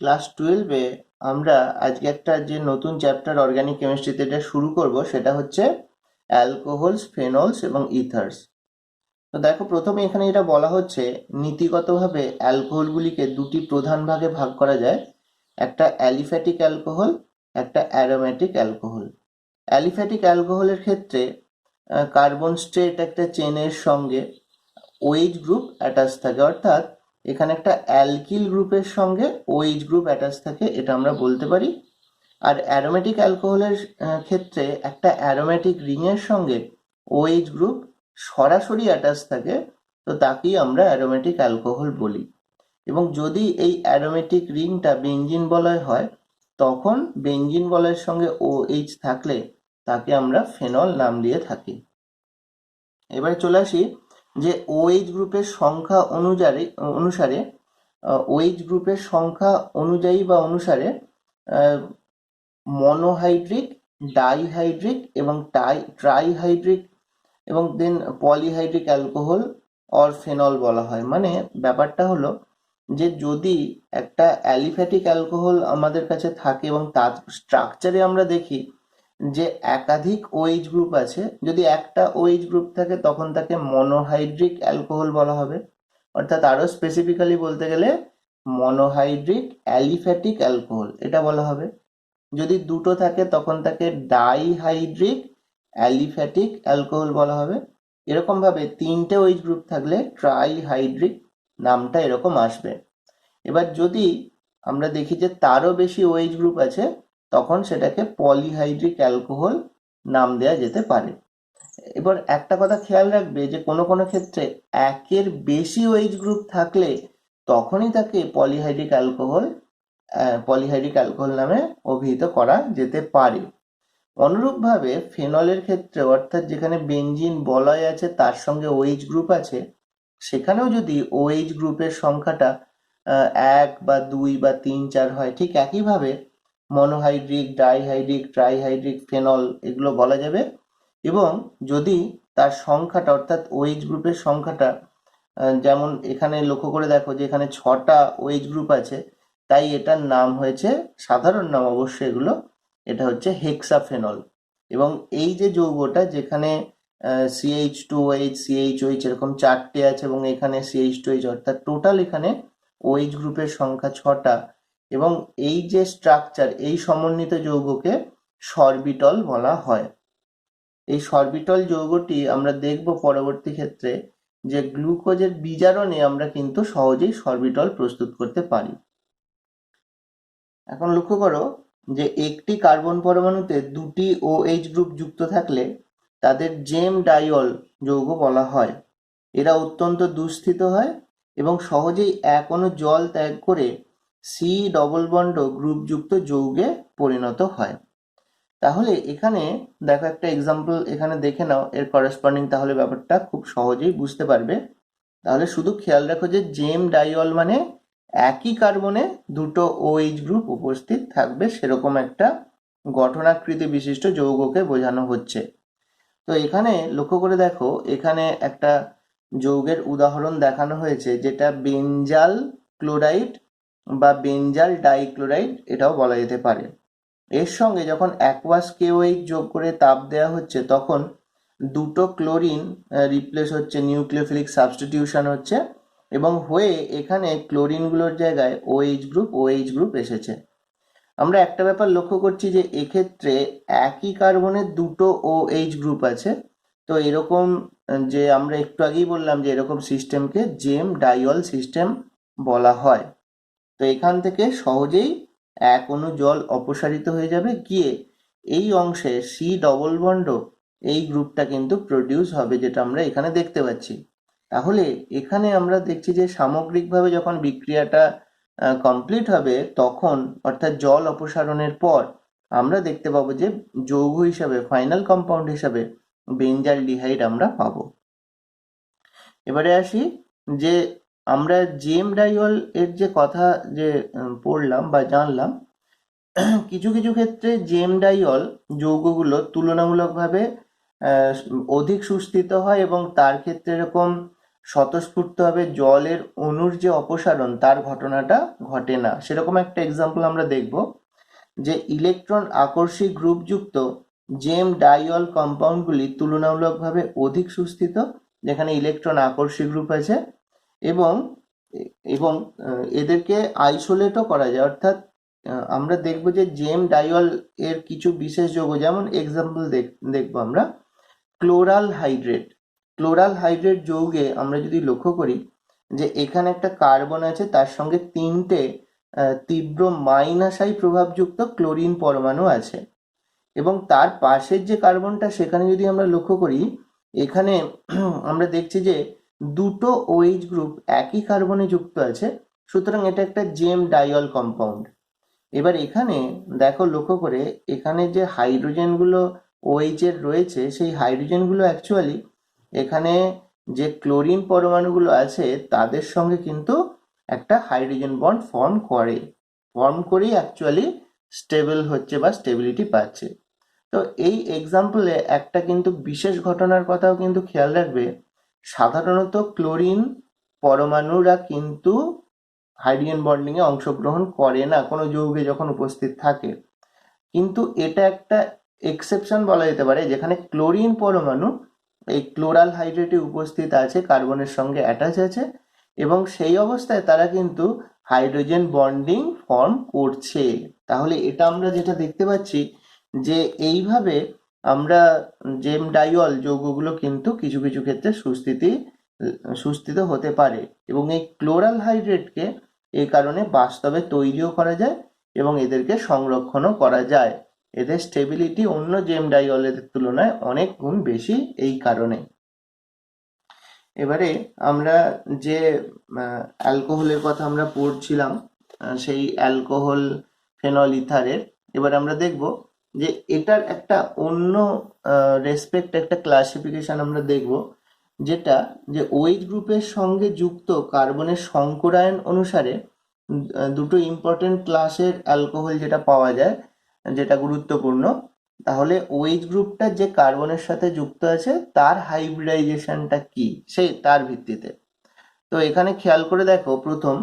Class 12-এ আমরা আজকে একটা যে নতুন চ্যাপ্টার অর্গানিক কেমিস্ট্রিতে এটা শুরু করব, সেটা হচ্ছে অ্যালকোহলস, ফেনলস এবং ইথার্স। তো দেখো, প্রথমে এখানে এটা বলা হচ্ছে নীতিগতভাবে অ্যালকোহলগুলিকে দুটি প্রধান ভাগে ভাগ করা যায়। একটা অ্যালিফ্যাটিক অ্যালকোহল, একটা অ্যারোমেটিক অ্যালকোহল। অ্যালিফ্যাটিক অ্যালকোহলের ক্ষেত্রে কার্বন স্ট্রেট একটা চেনের সঙ্গে ওএইচ গ্রুপ অ্যাটাচ থাকে, অর্থাৎ এখানে একটা অ্যালকিল গ্রুপের সঙ্গে ওএইচ গ্রুপ অ্যাটাচ থাকে, এটা আমরা বলতে পারি। আর অ্যারোমেটিক অ্যালকোহলের ক্ষেত্রে একটা অ্যারোমেটিক রিংয়ের সঙ্গে ওএইচ গ্রুপ সরাসরি অ্যাটাচ থাকে, তো তাকেই আমরা অ্যারোমেটিক অ্যালকোহল বলি। এবং যদি এই অ্যারোমেটিক রিংটা বেঞ্জিন বলয় হয়, তখন বেঞ্জিন বলয়ের সঙ্গে ওএইচ থাকলে তাকে আমরা ফেনল নাম দিয়ে থাকি। এবারে চলে আসি যে ওএইচ গ্রুপের সংখ্যা অনুসারে ওএইচ গ্রুপের সংখ্যা অনুযায়ী বা অনুসারে মনোহাইড্রিক, ডাইহাইড্রিক এবং ট্রাইহাইড্রিক এবং দেন পলিহাইড্রিক অ্যালকোহল অর ফেনল বলা হয়। মানে ব্যাপারটা হলো যে যদি একটা অ্যালিফ্যাটিক অ্যালকোহল আমাদের কাছে থাকে এবং তার স্ট্রাকচারে আমরা দেখি যে একাধিক ওএইচ গ্রুপ আছে, যদি একটা ওএইচ গ্রুপ থাকে তখন তাকে মনোহাইড্রিক অ্যালকোহল বলা হবে, অর্থাৎ আরো স্পেসিফিক্যালি বলতে গেলে মনোহাইড্রিক অ্যালিফ্যাটিক অ্যালকোহল এটা বলা হবে। যদি দুটো থাকে তখন তাকে ডাইহাইড্রিক অ্যালিফ্যাটিক অ্যালকোহল বলা হবে। এরকম ভাবে তিনটে ওএইচ গ্রুপ থাকলে ট্রাইহাইড্রিক নামটা এরকম আসবে। এবার যদি আমরা দেখি যে তারও বেশি ওএইচ গ্রুপ আছে, তখন সেটাকে পলিহাইড্রিক অ্যালকোহল নাম দেওয়া যেতে পারে। এবার একটা কথা খেয়াল রাখবে যে কোনো কোনো ক্ষেত্রে একের বেশি ওএইচ গ্রুপ থাকলে তখনই তাকে পলিহাইড্রিক অ্যালকোহল নামে অভিহিত করা যেতে পারে। অনুরূপভাবে ফেনলের ক্ষেত্রে, অর্থাৎ যেখানে বেঞ্জিন বলয় আছে তার সঙ্গে ওএইচ গ্রুপ আছে, সেখানেও যদি ওএইচ গ্রুপের সংখ্যাটা 1 বা 2 বা 3 4 হয়, ঠিক একইভাবে মনোহাইড্রিক, ডাইহাইড্রিক, ট্রাইহাইড্রিক, ফেনল এগুলো বলা যাবে। এবং যদি তার সংখ্যাটা, অর্থাৎ ওএইচ গ্রুপের সংখ্যাটা, যেমন এখানে লক্ষ্য করে দেখো যে এখানে 6টা ওএইচ গ্রুপ আছে, তাই এটার নাম হয়েছে, সাধারণ নাম অবশ্যই এগুলো, এটা হচ্ছে হেক্সাফেনল। এবং এই যে যৌগটা যেখানে CH2OH, CHOH এরকম 4টে আছে এবং এখানে CH2H, অর্থাৎ টোটাল এখানে ওএইচ গ্রুপের সংখ্যা 6টা। এবং এই যে স্ট্রাকচার, এই সমন্বিত যৌগকে সরবিটল বলা হয়। এই সরবিটল যৌগটি আমরা দেখব পরবর্তী ক্ষেত্রে যে গ্লুকোজের বিজারণে আমরা কিন্তু সহজেই সরবিটল প্রস্তুত করতে পারি। এখন লক্ষ্য করো যে একটি কার্বন পরমাণুতে দুটি OH গ্রুপ যুক্ত থাকলে তাদের জেম ডাইয়ল যৌগ বলা হয়। এরা অত্যন্ত দুঃস্থিত হয় এবং সহজেই এক অণু জল ত্যাগ করে C ডবল বন্ড গ্রুপযুক্ত যৌগে পরিণত হয়। তাহলে এখানে দেখো একটা এক্সাম্পল এখানে দেখে নাও, এর করেসপন্ডিং তাহলে ব্যাপারটা খুব সহজেই বুঝতে পারবে। তাহলে শুধু খেয়াল রাখো যে জেম ডাইয়ল মানে একই কার্বনে দুটো OH গ্রুপ উপস্থিত থাকবে, সেরকম একটা গঠনাকৃতি বিশিষ্ট যৌগকে বোঝানো হচ্ছে। তো এখানে লক্ষ্য করে দেখো, এখানে একটা যৌগের উদাহরণ দেখানো হয়েছে, যেটা বেঞ্জাল ক্লোরাইড বা বেঞ্জাল ডাইক্লোরাইড এটাও বলা যেতে পারে। এর সঙ্গে যখন অ্যাকুয়াস KOH যোগ করে তাপ দেওয়া হচ্ছে, তখন দুটো ক্লোরিন রিপ্লেস হচ্ছে, নিউক্লিওফিলিক সাবস্টিটিউশন হচ্ছে, এবং হয়ে এখানে ক্লোরিনগুলোর জায়গায় OH গ্রুপ এসেছে। আমরা একটা ব্যাপার লক্ষ্য করছি যে এক্ষেত্রে একই কার্বনের দুটো OH গ্রুপ আছে। তো এরকম যে আমরা একটু আগেই বললাম যে এরকম সিস্টেমকে জেম ডাইয়ল সিস্টেম বলা হয়। তো এখান থেকে সহজেই এক অণু জল অপসারিত হয়ে যাবে, গিয়ে এই অংশে C ডবল বন্ড এই গ্রুপটা কিন্তু প্রডিউস হবে, যেটা আমরা এখানে দেখতে পাচ্ছি। তাহলে এখানে আমরা দেখছি যে সামগ্রিকভাবে যখন বিক্রিয়াটা কমপ্লিট হবে, তখন অর্থাৎ জল অপসারণের পর আমরা দেখতে পাবো যে যৌগ হিসাবে, ফাইনাল কম্পাউন্ড হিসাবে বেঞ্জাল ডিহাইড আমরা পাবো। এবারে আসি যে আমরা জেম ডাইয়ল এর যে কথা যে পড়লাম বা জানলাম, কিছু কিছু ক্ষেত্রে জেম ডাইয়ল যৌগগুলো তুলনামূলকভাবে অধিক সুস্থিত হয় এবং তার ক্ষেত্রে এরকম স্বতঃস্ফূর্তভাবে জলের অণুর যে অপসারণ তার ঘটনাটা ঘটে না। সেরকম একটা এক্সাম্পল আমরা দেখব যে ইলেকট্রন আকর্ষী গ্রুপযুক্ত জেম ডাইঅল কম্পাউন্ডগুলি তুলনামূলকভাবে অধিক সুস্থিত, যেখানে ইলেকট্রন আকর্ষী গ্রুপ আছে, এবং এবং এদেরকে আইসোলেটও করা যায়। অর্থাৎ আমরা দেখব যে জেম ডাইঅল এর কিছু বিশেষ যৌগ, যেমন এক্সাম্পল দেখবো আমরা ক্লোরাল হাইড্রেট। ক্লোরাল হাইড্রেট যৌগে আমরা যদি লক্ষ্য করি যে এখানে একটা কার্বন আছে, তার সঙ্গে 3টে তীব্র মাইনাসাই প্রভাবযুক্ত ক্লোরিন পরমাণু আছে, এবং তার পাশের যে কার্বনটা সেখানে যদি আমরা লক্ষ্য করি, এখানে আমরা দেখছি যে দুটো OH গ্রুপ একই কার্বনে যুক্ত আছে। সুতরাং এটা একটা জেম ডাইঅল কম্পাউন্ড। এবার এখানে দেখো, লক্ষ্য করে এখানে যে হাইড্রোজেনগুলো OH এর রয়েছে, সেই হাইড্রোজেনগুলো অ্যাকচুয়ালি এখানে যে ক্লোরিন পরমাণুগুলো আছে তাদের সঙ্গে কিন্তু একটা হাইড্রোজেন বন্ড ফর্ম করেই অ্যাকচুয়ালি স্টেবল হচ্ছে বা স্টেবিলিটি পাচ্ছে। তো এই এক্সাম্পলে একটা কিন্তু বিশেষ ঘটনার কথাও কিন্তু খেয়াল রাখবে। সাধারণত ক্লোরিন পরমাণুরা কিন্তু হাইড্রোজেন বন্ডিং এ অংশগ্রহণ করে না কোনো যৌগে যখন উপস্থিত থাকে, কিন্তু এটা একটা এক্সেপশন বলা যেতে পারে, যেখানে ক্লোরিন পরমাণু এই ক্লোরাল হাইড্রেটে উপস্থিত আছে, কার্বনের সঙ্গে অ্যাটাচ আছে, এবং সেই অবস্থায় তারা কিন্তু হাইড্রোজেন বন্ডিং ফর্ম করছে। তাহলে এটা আমরা যেটা দেখতে পাচ্ছি যে এইভাবে আমরা জেম ডাইঅল যৌগগুলো কিন্তু কিছু কিছু ক্ষেত্রে সুস্থিত হতে পারে, এবং এই ক্লোরাল হাইড্রেটকে এই কারণে বাস্তবে তৈরিও করা যায় এবং এদেরকে সংরক্ষণও করা যায়। এদের স্টেবিলিটি অন্য জেম ডাইঅলের তুলনায় অনেক গুণ বেশি এই কারণে। এবারে আমরা যে অ্যালকোহলের কথা আমরা পড়ছিলাম, সেই অ্যালকোহল ফেনল ইথারের, এবার আমরা দেখব যে এটার একটা অন্য রেসপেক্ট, একটা ক্লাসিফিকেশন আমরা দেখব, যেটা যে OH গ্রুপের সঙ্গে যুক্ত কার্বনের সংকরায়ন অনুসারে দুটো ইম্পর্টেন্ট ক্লাসের অ্যালকোহল যেটা পাওয়া যায়, যেটা গুরুত্বপূর্ণ। তাহলে OH গ্রুপটা যে কার্বনের সাথে যুক্ত আছে তার হাইব্রিডাইজেশনটা কি, সেই তার ভিত্তিতে। তো এখানে খেয়াল করে দেখো, প্রথম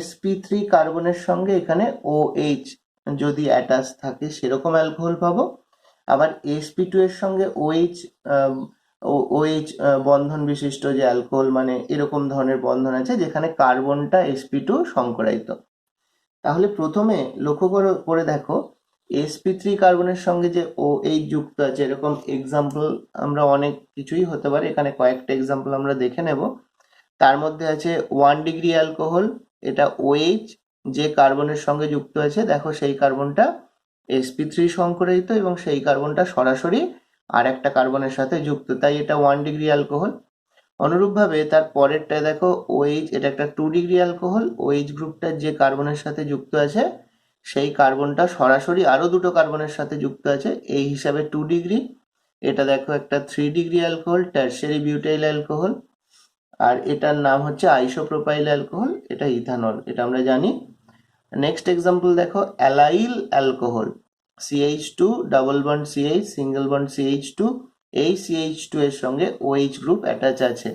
sp3 কার্বনের সঙ্গে এখানে OH যদি অ্যাটাচ থাকে সেরকম অ্যালকোহল পাবো। আবার sp2 এর সঙ্গে OH বন্ধন বিশিষ্ট যে অ্যালকোহল, মানে এরকম ধরনের বন্ধন আছে যেখানে কার্বনটা sp2 সংকরায়িত। তাহলে প্রথমে লক্ষ্য করে দেখো, sp3 কার্বনের সঙ্গে যে OH যুক্ত আছে, এরকম এক্সাম্পল আমরা অনেক কিছুই হতে পারে, এখানে কয়েকটা এক্সাম্পল আমরা দেখে নেব। তার মধ্যে আছে 1 ডিগ্রি অ্যালকোহল, এটা OH যে কার্বনের সঙ্গে যুক্ত আছে, দেখো সেই কার্বনটা sp3 সংকরায়িত এবং সেই কার্বনটা সরাসরি আর একটা কার্বনের সাথে যুক্ত, তাই এটা 1 ডিগ্রি অ্যালকোহল। অনুরূপভাবে তার পরেরটায় দেখো OH, এটা একটা 2 ডিগ্রি অ্যালকোহল, OH গ্রুপটা যে কার্বনের সাথে যুক্ত আছে সেই কার্বনটা সরাসরি আরো দুটো কার্বনের সাথে যুক্ত আছে, এই হিসাবে 2 ডিগ্রি। এটা দেখো একটা 3 degree alcohol, tertiary butyl alcohol, আর এটার নাম হচ্ছে আইসোপ্রোপাইল অ্যালকোহল, এটা ইথানল, এটা আমরা জানি। নেক্সট এক্সাম্পল দেখো allyl alcohol, CH2 double bond CH single bond CH2, এই CH2 এর সঙ্গে OH গ্রুপ অ্যাটাচ আছে,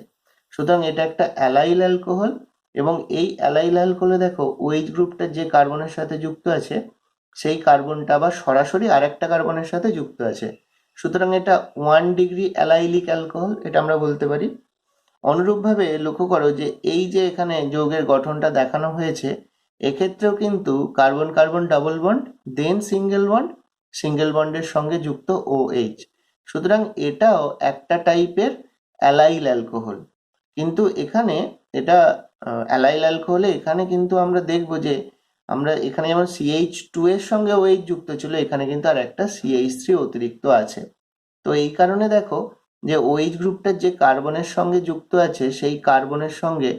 সুতরাং এটা একটা অ্যালাইল অ্যালকোহল। এবং এই অ্যালাইল অ্যালকোহলে দেখো OH গ্রুপটা যে কার্বনের সাথে যুক্ত আছে সেই কার্বনটা আবার সরাসরি আরেকটা কার্বনের সাথে যুক্ত আছে, সুতরাং এটা 1 ডিগ্রি অ্যালাইলিক অ্যালকোহল, এটা আমরা বলতে পারি। অনুরূপভাবে লক্ষ্য করো যে এই যে এখানে যৌগের গঠনটা দেখানো হয়েছে, এক্ষেত্রেও কিন্তু কার্বন কার্বন ডাবল বন্ড, দেন সিঙ্গেল বন্ডের সঙ্গে যুক্ত OH, সুতরাং এটাও একটা টাইপের অ্যালাইল অ্যালকোহল। কিন্তু এখানে এটা অ্যালাইল অ্যালকোহলে এখানে কিন্তু আমরা দেখব যে আমরা এখানে যেমন CH2 এর সঙ্গে OH যুক্ত ছিল, এখানে কিন্তু আর একটা CH3 অতিরিক্ত আছে। তো এই কারণে দেখো যে OH গ্রুপটা যে কার্বনের সঙ্গে যুক্ত আছে সেই কার্বনের সঙ্গে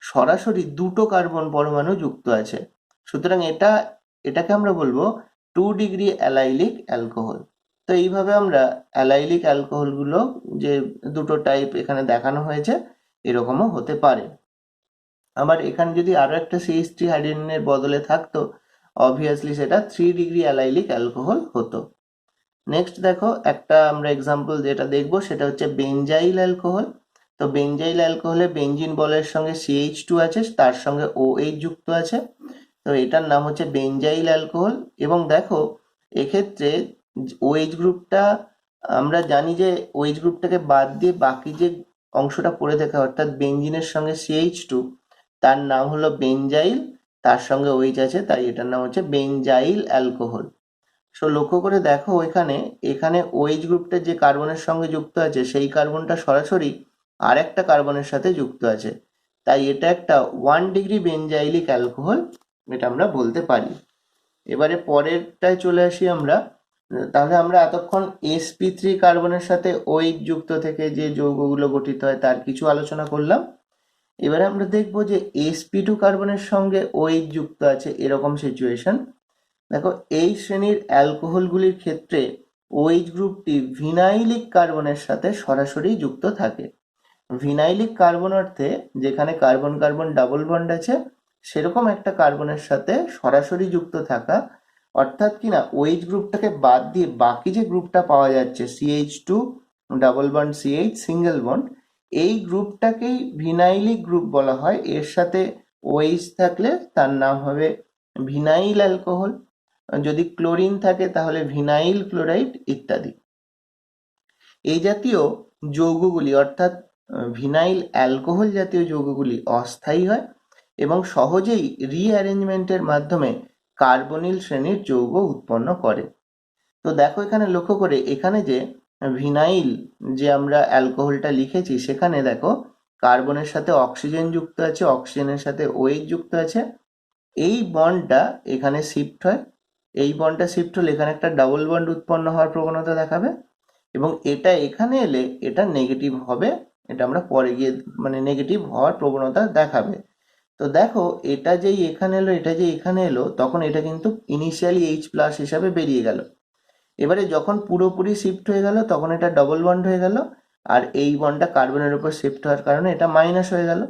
সরাসরি দুটো কার্বন পরমাণু যুক্ত আছে, সুতরাং এটাকে আমরা বলবো 2 ডিগ্রি অ্যালাইলিক অ্যালকোহল। তো এইভাবে আমরা অ্যালাইলিক অ্যালকোহলগুলো যে দুটো টাইপ এখানে দেখানো হয়েছে এরকমও হতে পারে। আবার এখানে যদি আরো একটা CH3 হাইড্রোজেনের বদলে থাকতো, অবভিয়াসলি সেটা 3 ডিগ্রি অ্যালাইলিক অ্যালকোহল হতো। নেক্সট দেখো একটা আমরা এক্সাম্পল যেটা দেখবো সেটা হচ্ছে বেঞ্জাইল অ্যালকোহল, তো বেঞ্জাইল অ্যালকোহলে বেঞ্জিন বলের সঙ্গে CH2 আছে, তার সঙ্গে OH যুক্ত আছে, তো এটার নাম হচ্ছে বেঞ্জাইল অ্যালকোহল। এবং দেখো এক্ষেত্রে OH গ্রুপটা আমরা জানি যে OH গ্রুপটাকে বাদ দিয়ে বাকি যে অংশটা পড়ে থাকে অর্থাৎ বেঞ্জিনের সঙ্গে CH2, তার নাম হলো বেঞ্জাইল, তার সঙ্গে OH আছে, তাই এটার নাম হচ্ছে বেঞ্জাইল অ্যালকোহল। সো লক্ষ্য করে দেখো এখানে OH গ্রুপটা যে কার্বনের সঙ্গে যুক্ত আছে সেই কার্বনটা সরাসরি আর একটা কার্বনের সাথে যুক্ত আছে, তাই এটা একটা 1 ডিগ্রি বেঞ্জাইলিক অ্যালকোহল, এটা আমরা বলতে পারি। এবারে পরেরটায় চলে আসি আমরা। তাহলে আমরা এতক্ষণ sp3 কার্বনের সাথে OH যুক্ত থেকে যে যৌগগুলো গঠিত হয় তার কিছু আলোচনা করলাম। এবারে আমরা দেখবো যে sp2 কার্বনের সঙ্গে OH যুক্ত আছে এরকম সিচুয়েশন। দেখো এই শ্রেণীর অ্যালকোহলগুলির ক্ষেত্রে OH গ্রুপটি ভিনাইলিক কার্বনের সাথে সরাসরি যুক্ত থাকে। ভিনাইলিক কার্বন অর্থে যেখানে কার্বন কার্বন ডাবল বন্ড আছে সেরকম একটা কার্বনের সাথে সরাসরি যুক্ত থাকা, অর্থাৎ কিনা OH গ্রুপটাকে বাদ দিয়ে বাকি যে গ্রুপটা পাওয়া যাচ্ছে CH2 double bond CH single bond, এই গ্রুপটাকেই ভিনাইলিক গ্রুপ বলা হয়। এর সাথে OH থাকলে তার নাম হবে ভিনাইল অ্যালকোহল, যদি ক্লোরিন থাকে তাহলে ভিনাইল ক্লোরাইড ইত্যাদি। এই জাতীয় যৌগগুলি অর্থাৎ ভিনাইল অ্যালকোহল জাতীয় যৌগগুলি অস্থায়ী হয় এবং সহজেই রিঅ্যারেঞ্জমেন্টের মাধ্যমে কার্বনিল শ্রেণীর যৌগ উৎপন্ন করে। তো দেখো এখানে লক্ষ্য করে এখানে যে ভিনাইল যে আমরা অ্যালকোহলটা লিখেছি সেখানে দেখো কার্বনের সাথে অক্সিজেন যুক্ত আছে, অক্সিজেনের সাথে OH যুক্ত আছে, এই বন্ডটা এখানে শিফট হয়, এই বন্ডটা শিফট হলে এখানে একটা ডাবল বন্ড উৎপন্ন হওয়ার প্রবণতা দেখাবে এবং এটা এখানে এলে এটা নেগেটিভ হবে, এটা আমরা পরে গিয়ে মানে নেগেটিভ হওয়ার প্রবণতা দেখাবে। তো দেখো এটা যেই এখানে এলো, এটা যে এখানে এলো, তখন এটা কিন্তু ইনিশিয়ালি H+ হিসাবে বেরিয়ে গেল। এবারে যখন পুরোপুরি শিফট হয়ে গেল তখন এটা ডবল বন্ড হয়ে গেল, আর এই বন্ডটা কার্বনের উপর শিফট হওয়ার কারণে এটা মাইনাস হয়ে গেল।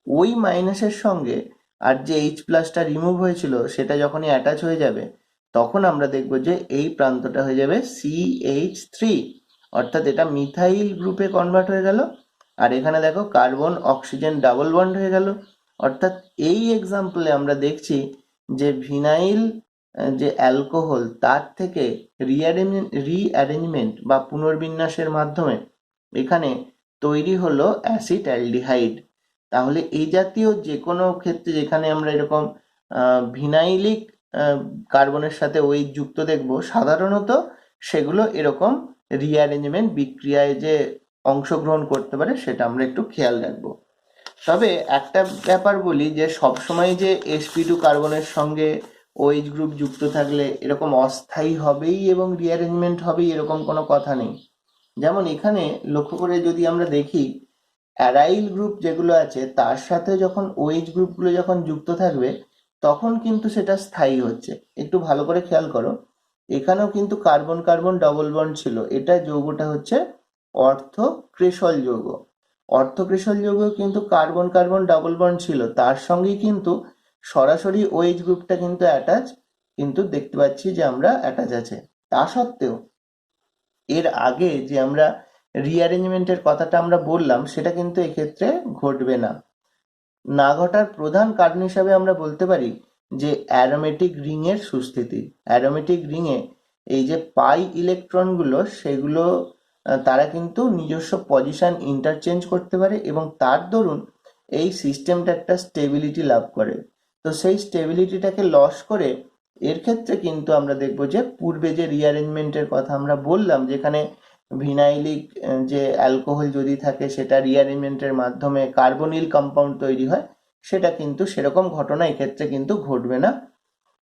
ওই মাইনাসের সঙ্গে আর যে H+টা রিমুভ হয়েছিল সেটা যখনই অ্যাটাচ হয়ে যাবে তখন আমরা দেখব যে এই প্রান্তটা হয়ে যাবে CH3, অর্থাৎ এটা মিথাইল গ্রুপে কনভার্ট হয়ে গেল। আর এখানে দেখো কার্বন অক্সিজেন ডাবল বন্ড হয়ে গেল, অর্থাৎ এই এক্সাম্পলে আমরা দেখছি যে ভিনাইল যে অ্যালকোহল তার থেকে রিঅ্যারেঞ্জমেন্ট বা পুনর্বিন্যাসের মাধ্যমে এখানে তৈরি হলো অ্যাসিটালডিহাইড। তাহলে এই জাতীয় যে কোনো ক্ষেত্রে যেখানে আমরা এরকম ভিনাইলিক কার্বনের সাথে OH যুক্ত দেখব, সাধারণত সেগুলো এরকম রিঅ্যারেঞ্জমেন্ট বিক্রিয়ায় যে অংশগ্রহণ করতে পারে সেটা আমরা একটু খেয়াল রাখবো। তবে একটা ব্যাপার বলি যে সবসময় যে sp2 কার্বনের সঙ্গে OH গ্রুপ যুক্ত থাকলে এরকম অস্থায়ী হবেই এবং রিঅ্যারেঞ্জমেন্ট হবেই এরকম কোনো কথা নেই। যেমন এখানে লক্ষ্য করে যদি আমরা দেখি অ্যারাইল গ্রুপ যেগুলো আছে তার সাথে যখন OH গ্রুপগুলো যখন যুক্ত থাকবে তখন কিন্তু সেটা স্থায়ী হচ্ছে। একটু ভালো করে খেয়াল করো, এখানেও কিন্তু কার্বন কার্বন ডবল বন্ড ছিল, এটা যৌগটা হচ্ছে অর্থক্রিসল যৌগ। অর্থক্রিসল যৌগ কিন্তু কার্বন কার্বন ডাবল বন্ড ছিল, তার সঙ্গেই কিন্তু সরাসরি OH গ্রুপটা কিন্তু অ্যাটাচ, কিন্তু দেখতে পাচ্ছি যে আমরা অ্যাটাচ আছে। তা সত্ত্বেও এর আগে যে আমরা রিঅ্যারেঞ্জমেন্টের কথাটা আমরা বললাম সেটা কিন্তু এক্ষেত্রে ঘটবে না। না ঘটার প্রধান কারণ হিসাবে আমরা বলতে পারি যে অ্যারোমেটিক রিং এর সুস্থিতি। অ্যারোমেটিক রিংয়ে এই যে পাই ইলেকট্রনগুলো সেগুলো তারা কিন্তু নিজস্ব পজিশন ইন্টারচেঞ্জ করতে পারে এবং তার দরুন এই সিস্টেমটা একটা স্টেবিলিটি লাভ করে। তো সেই স্টেবিলিটিটাকে লস করে এর ক্ষেত্রে কিন্তু আমরা দেখব যে পূর্বে যে রিঅ্যারেঞ্জমেন্টের কথা আমরা বললাম যেখানে ভিনাইলিক যে অ্যালকোহল যদি থাকে সেটা রিঅ্যারেঞ্জমেন্টের মাধ্যমে কার্বনিল কম্পাউন্ড তৈরি হয়, সেটা কিন্তু সেরকম ঘটনা এক্ষেত্রে কিন্তু ঘটবে না।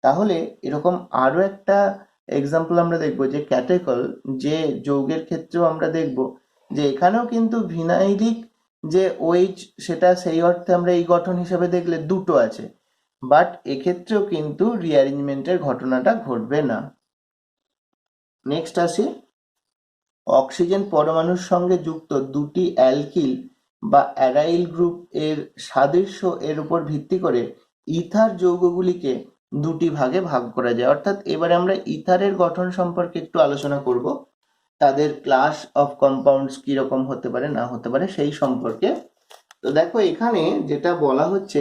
তাহলে এরকম আরো একটা এক্সাম্পল আমরা দেখব যে ক্যাটেকল যে যৌগের ক্ষেত্রেও আমরা দেখব যে এখানেও কিন্তু ভিনাইলিক যে OH সেটা সেই অর্থে আমরা এই গঠন হিসেবে দেখলে দুটো আছে, বাট এক্ষেত্রেও কিন্তু রিঅ্যারেঞ্জমেন্টের ঘটনাটা ঘটবে না। নেক্সট আসি, অক্সিজেন পরমাণুর সঙ্গে যুক্ত দুটি অ্যালকিল বা অ্যারাইল গ্রুপ এর সাদৃশ্য এর উপর ভিত্তি করে ইথার যৌগগুলিকে দুটি ভাগে ভাগ করা যায়। অর্থাৎ এবারে আমরা ইথারের গঠন সম্পর্কে একটু আলোচনা করব। তাদের ক্লাস অফ কম্পাউন্ডস কিরকম হতে পারে না হতে পারে সেই সম্পর্কে। তো দেখো এখানে যেটা বলা হচ্ছে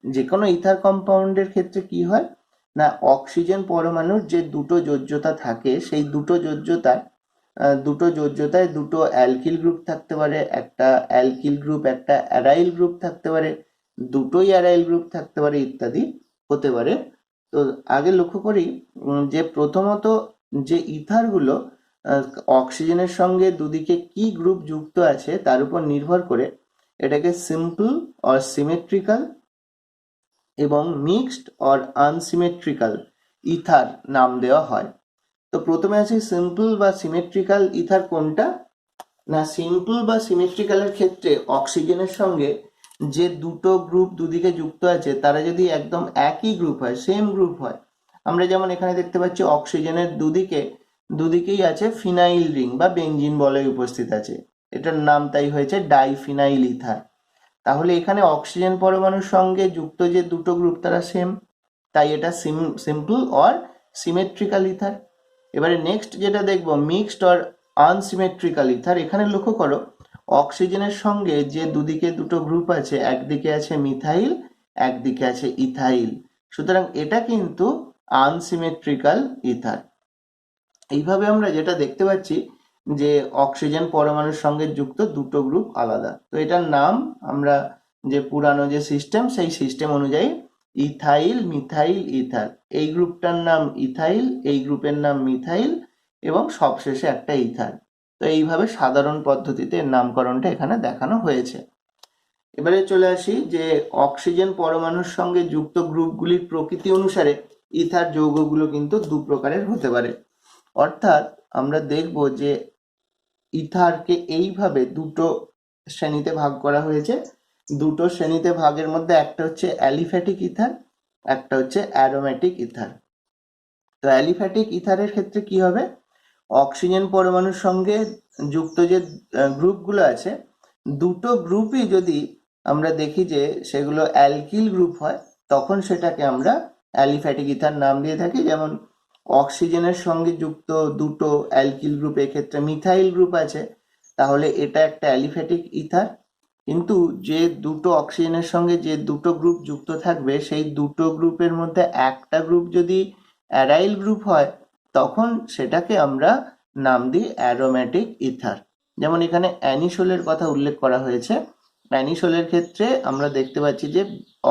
যে কোনো ইথার কম্পাউন্ডের ক্ষেত্রে কি হয় না, অক্সিজেন পরমাণুর যে দুটো যোজ্যতা থাকে সেই দুটো যোজ্যতায় দুটো অ্যালকিল গ্রুপ থাকতে পারে, একটা অ্যালকিল গ্রুপ একটা অ্যারাইল গ্রুপ থাকতে পারে, দুটোই অ্যারাইল গ্রুপ থাকতে পারে ইত্যাদি হতে পারে। তো আগে লক্ষ্য করি যে প্রথমত যে ইথারগুলো অক্সিজেনের সঙ্গে দুদিকে কি গ্রুপ যুক্ত আছে তার উপর নির্ভর করে এটাকে সিম্পল অর সিমেট্রিক্যাল এবং মিক্সড অর আনসিমেট্রিক্যাল ইথার নাম দেওয়া হয়। তো প্রথমে আছে সিম্পল বা সিমেট্রিক্যাল ইথার কোনটা না, সিম্পল বা সিমেট্রিক্যালের ক্ষেত্রে অক্সিজেনের সঙ্গে যে দুটো গ্রুপ দুদিকে যুক্ত আছে তারা যদি একদম একই গ্রুপ হয়, সেম গ্রুপ হয়, আমরা যেমন এখানে দেখতে পাচ্ছি অক্সিজেনের দুদিকেই আছে ফিনাইল রিং বা বেঞ্জিন বলয় উপস্থিত আছে, এটার নাম তাই হয়েছে ডাইফিনাইল ইথার। তাহলে এখানে অক্সিজেন পরমাণুর সঙ্গে যুক্ত যে দুটো গ্রুপ তারা সেম, তাই এটা সিম্পল অর সিমেট্রিক্যাল ইথার। এবারে নেক্সট যেটা দেখবো মিক্সড অর আনসিমেট্রিক্যাল ইথার। এখানে লক্ষ্য করো অক্সিজেনের সঙ্গে যে দুদিকে দুটো গ্রুপ আছে, একদিকে আছে মিথাইল একদিকে আছে ইথাইল, সুতরাং এটা কিন্তু আনসিমেট্রিক্যাল ইথার। এইভাবে আমরা যেটা দেখতে পাচ্ছি যে অক্সিজেন পরমাণুর সঙ্গে যুক্ত দুটো গ্রুপ আলাদা, তো এটার নাম আমরা যে পুরানো যে সিস্টেম সেই সিস্টেম অনুযায়ী ইথাইল মিথাইল ইথার, এই গ্রুপটার নাম ইথাইল, এই গ্রুপের নাম মিথাইল এবং সবশেষে একটা ইথার। তো এইভাবে সাধারণ পদ্ধতিতে এর নামকরণটা এখানে দেখানো হয়েছে। এবারে চলে আসি যে অক্সিজেন পরমাণুর সঙ্গে যুক্ত গ্রুপগুলির প্রকৃতি অনুসারে ইথার যৌগগুলো কিন্তু দু প্রকারের হতে পারে। অর্থাৎ আমরা দেখব যে ইথারকে এইভাবে দুটো শ্রেণীতে ভাগ করা হয়েছে। দুটো শ্রেণীতে ভাগের মধ্যে একটা হচ্ছে অ্যালিফ্যাটিক ইথার, একটা হচ্ছে অ্যারোমেটিক ইথার। তো অ্যালিফ্যাটিক ইথারের ক্ষেত্রে কি হবে, অক্সিজেন পরমাণুর সঙ্গে যুক্ত যে গ্রুপগুলো আছে দুটো গ্রুপই যদি আমরা দেখি যে সেগুলো অ্যালকিল গ্রুপ হয় তখন সেটাকে আমরা অ্যালিফ্যাটিক ইথার নাম দিয়ে থাকি। যেমন অক্সিজেনের সঙ্গে যুক্ত দুটো অ্যালকিল গ্রুপ, এক্ষেত্রে মিথাইল গ্রুপ আছে, তাহলে এটা একটা অ্যালিফ্যাটিক ইথার। কিন্তু যে দুটো অক্সিজেনের সঙ্গে যে দুটো গ্রুপ যুক্ত থাকবে সেই দুটো গ্রুপের মধ্যে একটা গ্রুপ যদি অ্যারাইল গ্রুপ হয় তখন সেটাকে আমরা নাম দিই অ্যারোমেটিক ইথার। যেমন এখানে অ্যানিসোলের কথা উল্লেখ করা হয়েছে। অ্যানিসোলের ক্ষেত্রে আমরা দেখতে পাচ্ছি যে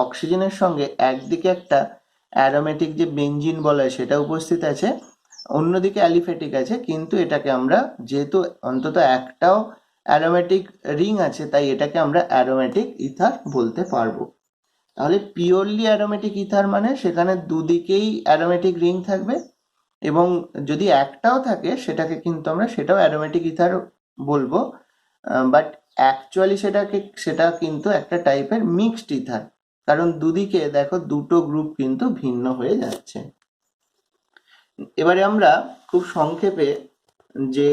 অক্সিজেনের সঙ্গে একদিকে একটা অ্যারোমেটিক যে বেঞ্জিন বলয় সেটা উপস্থিত আছে, অন্যদিকে অ্যালিফ্যাটিক আছে, কিন্তু এটাকে আমরা যেহেতু অন্তত একটাও অ্যারোমেটিক রিং আছে তাই এটাকে আমরা অ্যারোমেটিক ইথার বলতে পারবো। তাহলে পিওরলি অ্যারোমেটিক ইথার মানে সেখানে দুদিকেই অ্যারোমেটিক রিং থাকবে এবং যদি একটাও থাকে সেটাকে কিন্তু আমরা সেটাও অ্যারোমেটিক ইথার বলবো, বাট অ্যাকচুয়ালি সেটা কিন্তু একটা টাইপের মিক্সড ইথার, কারণ দুদিকে দেখো দুটো গ্রুপ কিন্তু ভিন্ন হয়ে যাচ্ছে। এবারে আমরা খুব সংক্ষেপে যে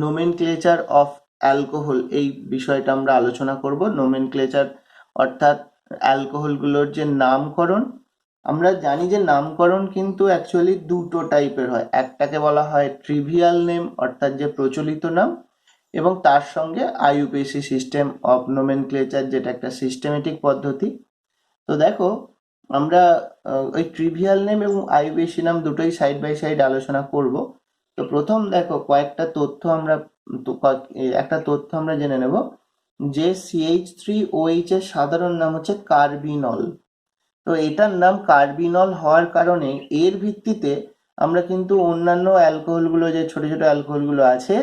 নোমেনক্লেচার অফ অ্যালকোহল এই বিষয়টা আমরা আলোচনা করব। নোমেনক্লেচার অর্থাৎ অ্যালকোহলগুলোর যে নামকরণ। আমরা জানি যে নামকরণ কিন্তু অ্যাকচুয়ালি দুটো টাইপের হয়, একটাকে বলা হয় ট্রিভিয়াল নেম অর্থাৎ যে প্রচলিত নাম, এবং তার সঙ্গে আইইউপিএসি সিস্টেম অফ নোমেনক্লেচার যেটা একটা সিস্টেমেটিক পদ্ধতি। তো দেখো আমরা ওই ট্রিভিয়াল নেম এবং আইইউপিএসি নাম দুটোই সাইড বাই সাইড আলোচনা করব। তো প্রথম দেখো একটা তথ্য আমরা জেনে নেব যে CH3OH এর সাধারণ নাম হচ্ছে কার্বিনল। তো এটার নাম কার্বিনল হওয়ার কারণে এর ভিত্তিতে আমরা কিন্তু অন্যান্য অ্যালকোহলগুলো যে ছোট ছোট অ্যালকোহলগুলো আছে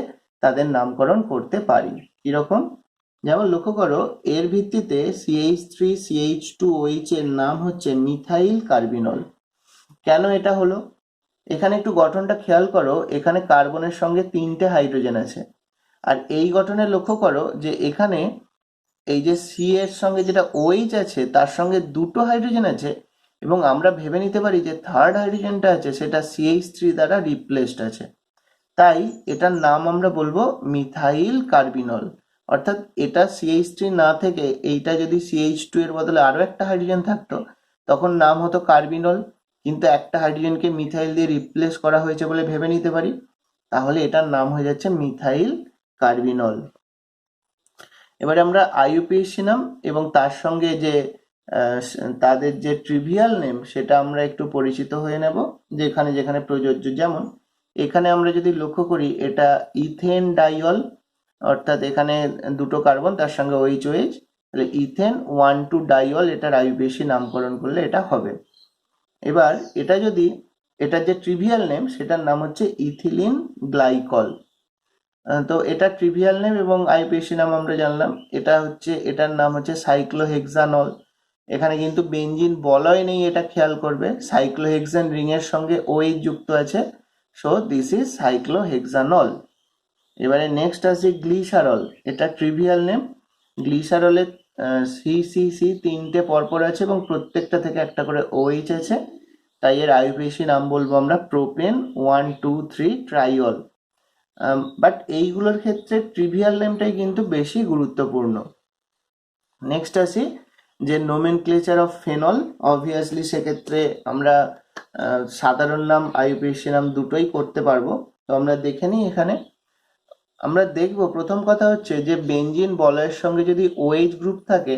তাদের নামকরণ করতে পারি। কিরকম, যেমন লক্ষ্য করো এর ভিত্তিতে CH3CH2OH এর নাম হচ্ছে মিথাইল কার্বিনল। কেন এটা হলো, এখানে একটু গঠনটা খেয়াল করো, এখানে কার্বনের সঙ্গে 3টে হাইড্রোজেন আছে, আর এই গঠনে লক্ষ্য করো যে এখানে এই যে সি এর সঙ্গে যেটা OH আছে তার সঙ্গে দুটো হাইড্রোজেন আছে, এবং আমরা ভেবে নিতে পারি যে থার্ড হাইড্রোজেনটা আছে সেটা CH3 দ্বারা রিপ্লেসড আছে, তাই এটার নাম আমরা বলবো মিথাইল কার্বিনল। অর্থাৎ এটা CH3 না থেকে এইটা যদি CH2 এর বদলে আরো একটা হাইড্রোজেন থাকতো তখন নাম হতো কার্বিনল, কিন্তু একটা হাইড্রোজেনকে মিথাইল দিয়ে রিপ্লেস করা হয়েছে বলে ভেবে নিতে পারি। তাহলে এটার নাম হয়ে যাচ্ছে মিথাইল কার্বিনল। এবারে আমরা আইইউপিএসি নাম এবং তার সঙ্গে যে তাদের যে ট্রিভিয়াল নেম সেটা আমরা একটু পরিচিত হয়ে নেব, যেখানে যেখানে প্রযোজ্য। যেমন এখানে আমরা যদি লক্ষ্য করি, এটা ইথেন ডাইল, অর্থাৎ এখানে দুটো কার্বন তার সঙ্গে OH, তাহলে ইথেন 1,2 ডাইল, এটার আইইউপিএসি নামকরণ করলে এটা হবে। এবার এটা যদি এটার যে ট্রিভিয়াল নেম সেটার নাম হচ্ছে ইথিলিন গ্লাইকল। তো এটা ট্রিভিয়াল নেম এবং আইইউপিএসি নাম আমরা জানলাম। এটার নাম হচ্ছে সাইক্লোহেক্সানল। এখানে কিন্তু বেঞ্জিন বলয় নেই, এটা খেয়াল করবে। সাইক্লোহেক্সান রিং এর সঙ্গে OH যুক্ত আছে, সো দিস ইজ সাইক্লোহেক্সানল। এবারে নেক্সট আছে গ্লিসারল। এটা ট্রিভিয়াল নেম। গ্লিসারলের CCC তিনটে পরপর আছে এবং প্রত্যেকটা থেকে একটা করে OH আছে, তাই এর আইইউপিএসি নাম বলবো আমরা প্রোপেন 1,2,3 ট্রাইল। বাট এইগুলোর ক্ষেত্রে ট্রিভিয়াল নেমটাই কিন্তু বেশি গুরুত্বপূর্ণ। নেক্সট আসি যে নোমেনক্লেচার অফ ফেনল। অবভিয়াসলি সেক্ষেত্রে আমরা সাধারণ নাম আইইউপিএসি নাম দুটোই করতে পারবো। তো আমরা দেখে নিই। এখানে আমরা দেখব প্রথম কথা হচ্ছে যে বেঞ্জিন বলয়ের সঙ্গে যদি OH গ্রুপ থাকে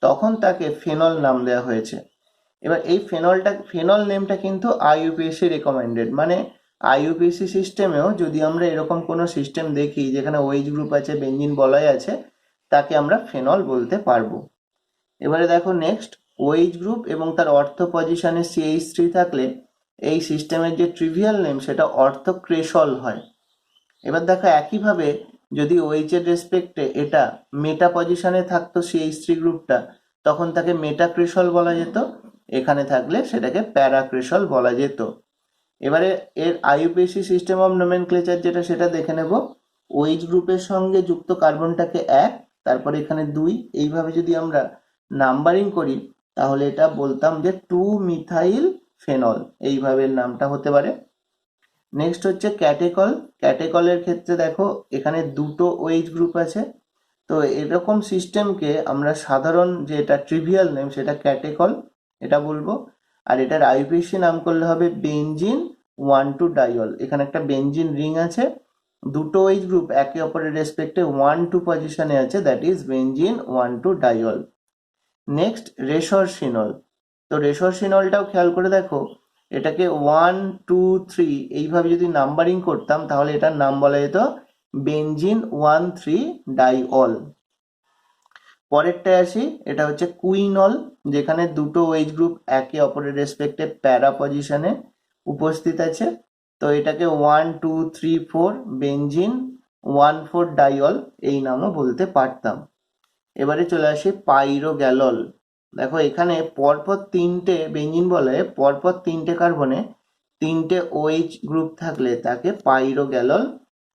তখন তাকে ফেনল নাম দেওয়া হয়েছে। এবার এই ফেনল নেমটা কিন্তু আইইউপিএসি রেকমেন্ডেড, মানে আইইউপিএসি সিস্টেমেও যদি আমরা এরকম কোনো সিস্টেম দেখি যেখানে OH গ্রুপ আছে, বেঞ্জিন বলয় আছে, তাকে আমরা ফেনল বলতে পারবো। এবারে দেখো নেক্সট, OH গ্রুপ এবং তার অর্থ পজিশনে CH3 থাকলে এই সিস্টেমের যে ট্রিভিয়াল নেম সেটা অর্থক্রেশল হয়। এবার দেখো একইভাবে যদি OH এর রেসপেক্টে এটা মেটা পজিশনে থাকতো CH3 গ্রুপটা, তখন তাকে মেটাক্রেশল বলা যেত। এখানে থাকলে সেটাকে প্যারাক্রেশল বলা যেত। এবারে এর আইইউপিএসি সিস্টেম অফ নোমেনক্লেচার যেটা, সেটা দেখে নেব। OH গ্রুপের সঙ্গে যুক্ত কার্বনটাকে 1, তারপরে এখানে 2, এইভাবে যদি আমরা নাম্বারিং করি তাহলে এটা বলতাম যে 2 মিথাইল ফেনল, এইভাবে নামটা হতে পারে। নেক্সট হচ্ছে ক্যাটেকল। ক্যাটেকলের ক্ষেত্রে দেখো এখানে দুটো OH গ্রুপ আছে, তো এরকম সিস্টেমকে আমরা সাধারণ যে এটা ট্রিভিয়াল নেম সেটা ক্যাটেকল এটা বলবো। আর এটার আইইউপিএসি নাম করলে হবে বেঞ্জিন 1,2 ডাইল। এখানে একটা বেঞ্জিন রিং আছে, দুটো OH গ্রুপ একে অপরের রেসপেক্টে 1,2 পজিশনে আছে, দ্যাট ইজ বেঞ্জিন 1,2 ডাইল। নেক্সট রেসরসিনল। তো রেসরসিনলটাও খেয়াল করে দেখো, এটাকে 1, 2, 3 এইভাবে যদি নাম্বারিং করতাম তাহলে এটার নাম বলা যেত বেঞ্জিন 1,3 ডাইঅল। পরেরটায় আসি, এটা হচ্ছে কুইনল, যেখানে দুটো OH গ্রুপ একে অপরের রেসপেক্টে প্যারা পজিশনে উপস্থিত আছে, তো এটাকে 1, 2, 3, 4 বেঞ্জিন 1,4 ডাইঅল এই নামও বলতে পারতাম। এবারে চলে আসি পাইরোগ্যালল। দেখো এখানে পরপর তিনটে বেঞ্জিন বলে, পরপর তিনটে কার্বনে তিনটে OH গ্রুপ থাকলে তাকে পাইরোগ্যালল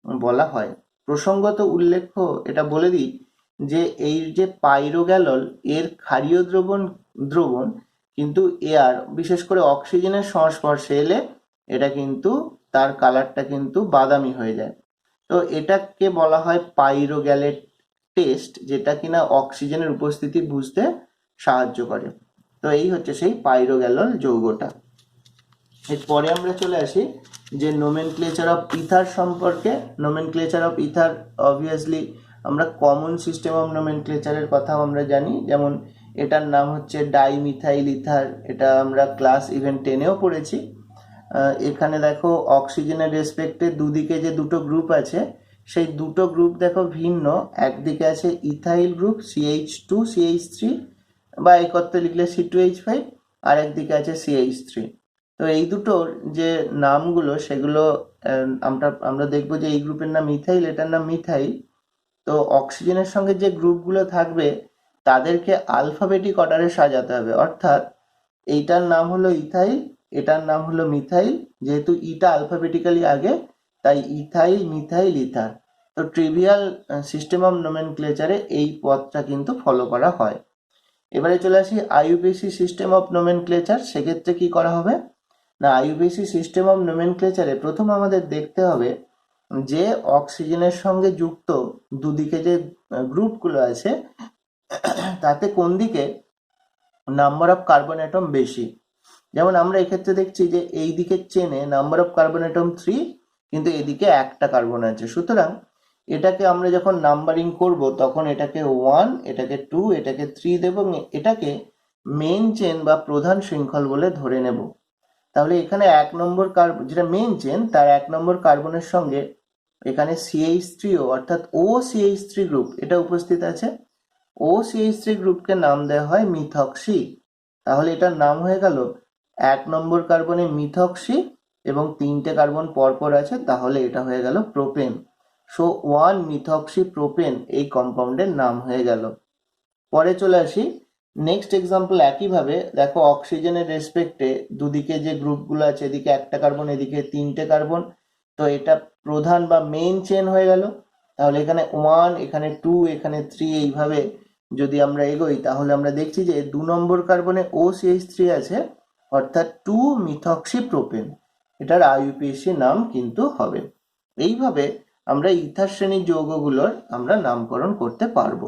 বলা হয়। প্রসঙ্গত উল্লেখ্য এটা বলে দিই যে এই যে পাইরোগ্যালল এর ক্ষারীয় দ্রবণ কিন্তু এয়ার, বিশেষ করে অক্সিজেনের সংস্পর্শে এলে এটা কিন্তু তার কালারটা কিন্তু বাদামি হয়ে যায়। তো এটাকে বলা হয় পাইরোগ্যালেট টেস্ট, যেটা কিনা অক্সিজেনের উপস্থিতি বুঝতে সাহায্য করে। তো এই হচ্ছে সেই পাইরোগ্যালল যৌগটা। এরপরে আমরা চলে আসি যে নোমেনক্লেচার অফ ইথার সম্পর্কে। নোমেনক্লেচার অফ ইথার অবভিয়াসলি আমরা কমন সিস্টেম অফ নোমেনক্লেচারের কথাও আমরা জানি, যেমন এটার নাম হচ্ছে ডাইমিথাইল ইথার, এটা আমরা ক্লাস ইভেন 10-এও পড়েছি। এখানে দেখো অক্সিজেনের রেসপেক্টে দুদিকে যে দুটো গ্রুপ আছে সেই দুটো গ্রুপ দেখো ভিন্ন। একদিকে আছে ইথাইল গ্রুপ CH2 CH3 বা একত্রে লিখলে C2H5, আর একদিকে আছে CH3। তো এই দুটোর যে নামগুলো সেগুলো আমরা দেখবো যে এই গ্রুপের নাম ইথাইল, এটার নাম মিথাইল। তো অক্সিজেনের সঙ্গে যে গ্রুপগুলো থাকবে তাদেরকে আলফাবেটিক অর্ডারে সাজাতে হবে, অর্থাৎ এইটার নাম হলো ইথাইল, এটার নাম হলো মিথাইল, যেহেতু ইটা আলফাবেটিক্যালি আগে তাই ইথাইল মিথাইল ইথার। তো ট্রিভিয়াল সিস্টেম অফ নোমেনক্লেচারে এই পথটা কিন্তু ফলো করা হয়। এবারে চলে আসি আইইউপিএসি সিস্টেম অফ নোমেনক্লেচার। সেক্ষেত্রে কি করা হবে না, আইইউপিএসি সিস্টেম অফ নোমেনক্লেচারে প্রথম আমাদের দেখতে হবে যে অক্সিজেনের সঙ্গে যুক্ত দুদিকে যে গ্রুপগুলো আছে তাতে কোন দিকে নাম্বার অফ কার্বন অ্যাটম বেশি। যেমন আমরা এক্ষেত্রে দেখছি যে এই দিকের চেনে নাম্বার অফ কার্বন অ্যাটম 3, কিন্তু এদিকে একটা কার্বন আছে। সুতরাং এটাকে আমরা যখন নাম্বারিং করব তখন এটাকে 1, এটাকে 2, এটাকে 3 দেব এবং এটাকে মেন চেন বা প্রধান শৃঙ্খল বলে ধরে নেব। তাহলে এখানে 1 নম্বর কার্বন যেটা মেন চেন তার 1 নম্বর কার্বনের সঙ্গে এখানে CH3O অর্থাৎ OCH3 গ্রুপ এটা উপস্থিত আছে। OCH3 গ্রুপকে নাম দেওয়া হয় মিথক্সি। তাহলে এটার নাম হয়ে গেল 1 নম্বর কার্বনে মিথক্সি এবং 3টে কার্বন পরপর আছে, তাহলে এটা হয়ে গেল প্রোপেন। সো 1 মিথক্সি প্রোপেন এই কম্পাউন্ডের নাম হয়ে গেল। পরে চলে আসি নেক্সট এক্সাম্পল। একইভাবে দেখো অক্সিজেনের রেসপেক্টে দুদিকে যে গ্রুপগুলো আছে, এদিকে একটা কার্বন এদিকে 3টে কার্বন, তো এটা প্রধান বা মেইন চেন হয়ে গেল। তাহলে এখানে 1, এখানে 2, এখানে 3 এইভাবে যদি আমরা এগোই তাহলে আমরা দেখছি যে 2 নম্বর কার্বনে OCH3 আছে অর্থাৎ 2 মিথক্সি প্রোপেন, এটার IUPAC নাম কিন্তু হবে। এইভাবে আমরা ইথার শ্রেণীর যৌগগুলোর আমরা নামকরণ করতে পারবো।